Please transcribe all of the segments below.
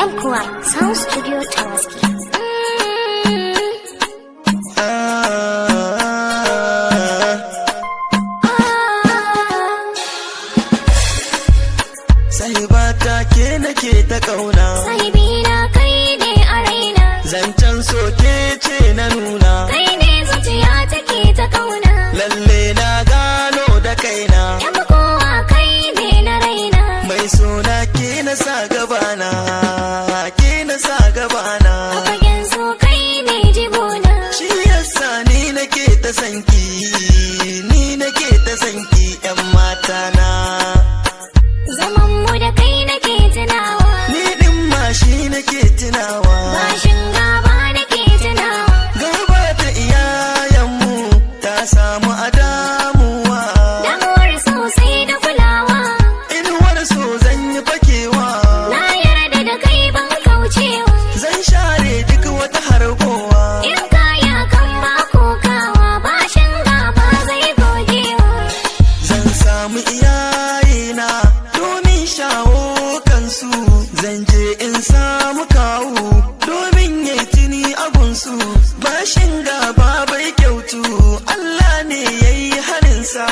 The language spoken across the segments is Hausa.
M-Kuwa Sound Studio Tawaski. Sahibata ke nake ta kauna, Sahibina kai ne a raina, zancen so ke ce na nuna, kai ne zuciya take ta kauna. lalle na gano da kaina, M-Kuwa kai ne na raina, mai sona ke na sa gabana, ke na sa gabana, a fagen so kai ne jigona. shi yasa ni nake ta sanki, ni nake ta sanki 'yan mata na. Zaman mu da kai nake tunawa, Ni din ma shi nake tunawa, bashin gaba nake tunawa. gaba ta iyayenmu ta samu a damuwa, Damuwar sosai da kulawa, inuwar so zan yi fakewa, na yarda da kai ban kaucewa. zan share duk wata harkowa, In kaya kan ba kokawa, bashin gaba zai gogewa. zan samu iyayena domin shawo kansu, zan je in samu kawu domin yayi tuni abunsu, bashin gaba bai kyautu Allah ne yayi halinsa,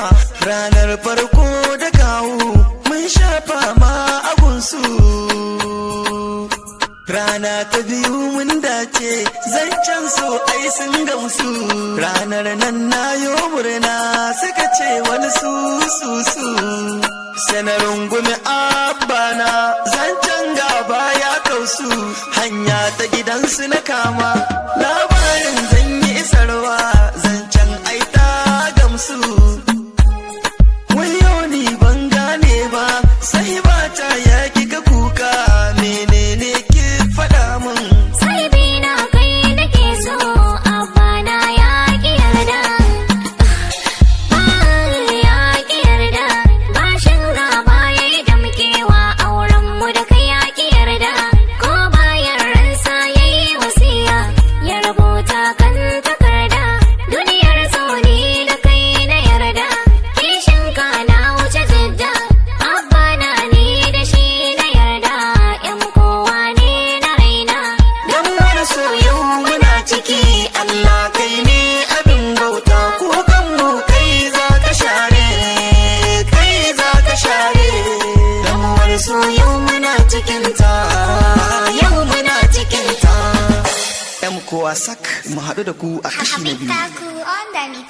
ranar farko da kawu mun shafa ma abunsu, rana ta biyu mun dace zancen so ai sun gamsu, ranar nan na yo murna suka ce wani su sai na rungumi abana zancen gaba ya kausu, hanya ta gidansu na kama labarin zan yi isarwa, zancen ai ta gamsu, wayo ni ban gane ba sai ba ta ya kika kuka, menene ki faɗa min. Sahibina kai nake so, abana ya ki yarda. Ya ki yarda, bashin gaba yayi damkewa, auren mu da kai ya ki yarda. Ko bayan ransa yayi wasiya, ya rubuta kan takarda. Duniyar so ni da kai na yarda, kishin ka na wuce jidda. Abana ni da shi na yarda, yan kowa ne na raina. Damuwar so yau muna ciki, Allah kai ne abin bauta, kukan mu kai za ka share, kai za ka share. Damuwar so yau muna cikinta, yau muna cikinta. M-Kuwa sak mu haɗu da ku a kashi na biyu. Taku on the mix.